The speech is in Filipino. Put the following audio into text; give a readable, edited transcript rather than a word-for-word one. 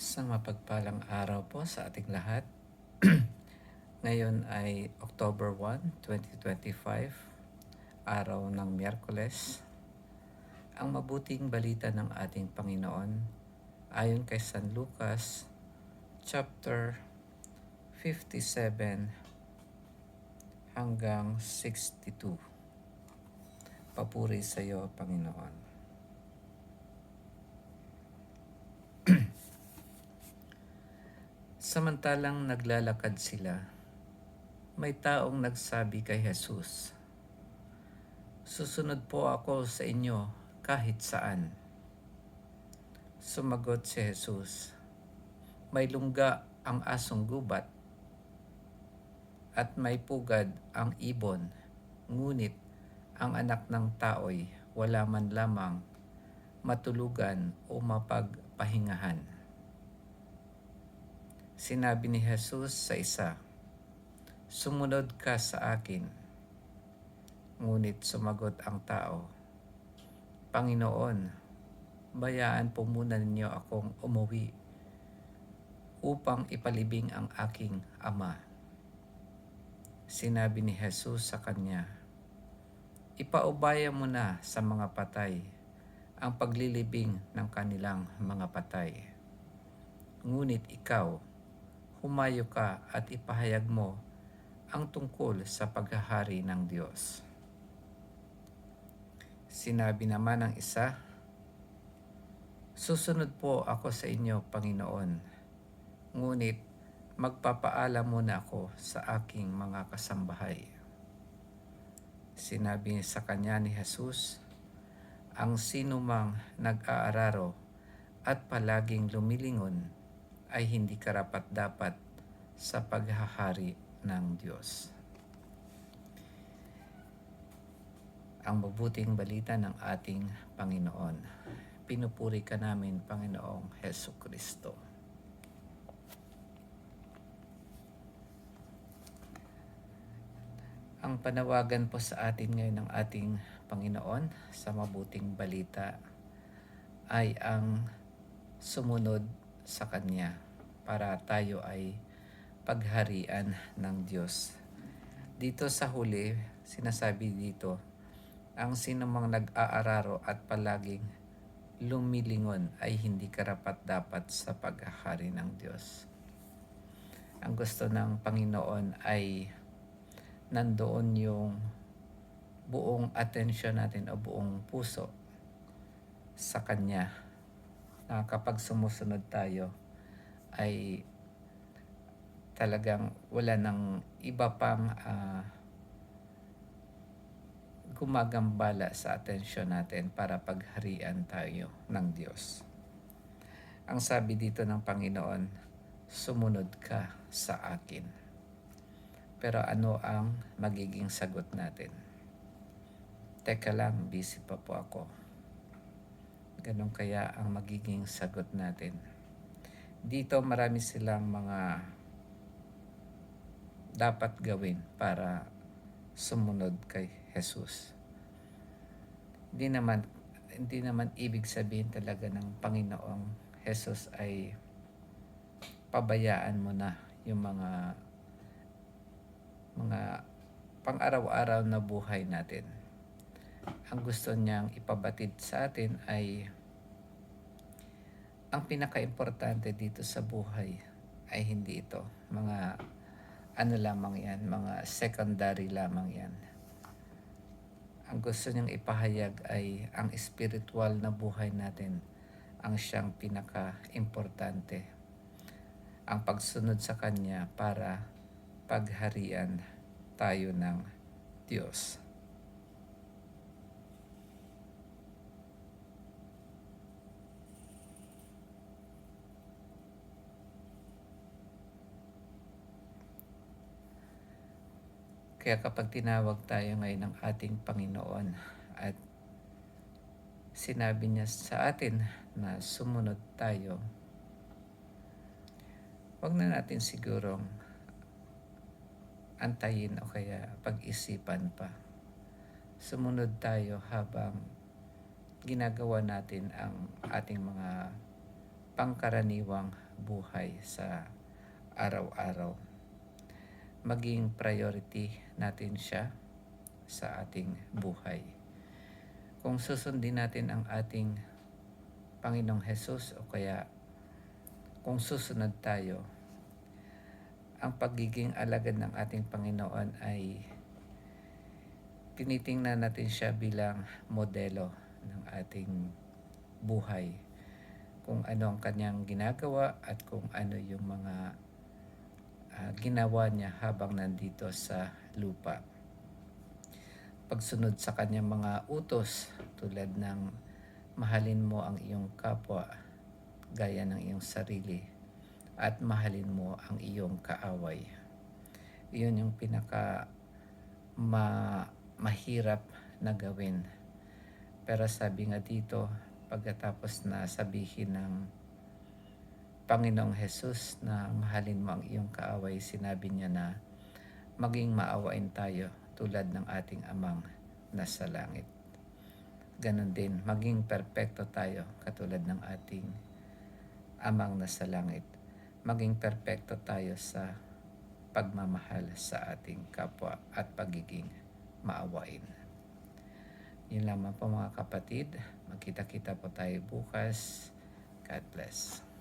Isang mapagpalang araw po sa ating lahat. Ngayon ay October 1, 2025, araw ng Miyerkules. Ang mabuting balita ng ating Panginoon ayon kay San Lucas, chapter 57 hanggang 62. Papuri sa iyo, Panginoon. Samantalang naglalakad sila, may taong nagsabi kay Jesus, "Susunod po ako sa inyo kahit saan." Sumagot si Jesus, "May lungga ang asong gubat at may pugad ang ibon, ngunit ang anak ng tao'y wala man lamang matulugan o mapagpahingahan." Sinabi ni Jesus sa isa, "Sumunod ka sa akin." Ngunit sumagot ang tao, "Panginoon, bayaan po muna ninyo akong umuwi upang ipalibing ang aking ama." Sinabi ni Jesus sa kanya, "Ipaubaya mo na sa mga patay ang paglilibing ng kanilang mga patay. Ngunit ikaw, humayo ka at ipahayag mo ang tungkol sa paghahari ng Diyos." Sinabi naman ng isa, "Susunod po ako sa inyo, Panginoon, ngunit magpapaalam muna ako sa aking mga kasambahay." Sinabi sa kanya ni Jesus, "Ang sinumang nag-aararo at palaging lumilingon ay hindi karapat-dapat sa paghahari ng Diyos." Ang mabuting balita ng ating Panginoon. Pinupuri ka namin, Panginoong Hesukristo. Ang panawagan po sa atin ngayon ng ating Panginoon sa mabuting balita ay ang sumunod sa Kanya para tayo ay pagharian ng Diyos. Dito sa huli, sinasabi dito, ang sinumang nag-aararo at palaging lumilingon ay hindi karapat-dapat sa paghahari ng Diyos. Ang gusto ng Panginoon ay nandoon yung buong atensyon natin o buong puso sa Kanya, na kapag sumusunod tayo ay talagang wala ng iba pang gumagambala sa atensyon natin para pagharian tayo ng Diyos. Ang sabi dito ng Panginoon, "Sumunod ka sa akin." Pero ano ang magiging sagot natin? "Teka lang, busy pa po ako." Ganun kaya ang magiging sagot natin. Dito marami silang mga dapat gawin para sumunod kay Jesus. Hindi naman ibig sabihin talaga ng Panginoong Jesus ay pabayaan mo na yung mga pang-araw-araw na buhay natin. Ang gusto niyang ipabatid sa atin ay ang pinaka-importante dito sa buhay ay hindi ito. Mga ano lamang yan, mga secondary lamang yan. Ang gusto niyang ipahayag ay ang spiritual na buhay natin ang siyang pinaka-importante. Ang pagsunod sa Kanya para pagharian tayo ng Diyos. Kaya kapag tinawag tayo ngayon ng ating Panginoon at sinabi niya sa atin na sumunod tayo, wag na natin sigurong antayin o kaya pag-isipan pa. Sumunod tayo habang ginagawa natin ang ating mga pangkaraniwang buhay sa araw-araw. Maging priority natin siya sa ating buhay. Kung susundin natin ang ating Panginoong Hesus o kaya kung susunod tayo, ang pagiging alagad ng ating Panginoon ay tinitingnan natin siya bilang modelo ng ating buhay. Kung ano ang kanyang ginagawa at kung ano yung mga ginawa niya habang nandito sa lupa. Pagsunod sa kanyang mga utos tulad ng mahalin mo ang iyong kapwa gaya ng iyong sarili at mahalin mo ang iyong kaaway. Iyon yung mahirap na gawin. Pero sabi nga dito, pagkatapos na sabihin ng Panginoong Hesus na mahalin mo ang iyong kaaway, sinabi niya na maging maawain tayo tulad ng ating amang nasa langit. Ganon din, maging perpekto tayo katulad ng ating amang nasa langit. Maging perpekto tayo sa pagmamahal sa ating kapwa at pagiging maawain. Yun lamang po mga kapatid. Magkita-kita po tayo bukas. God bless.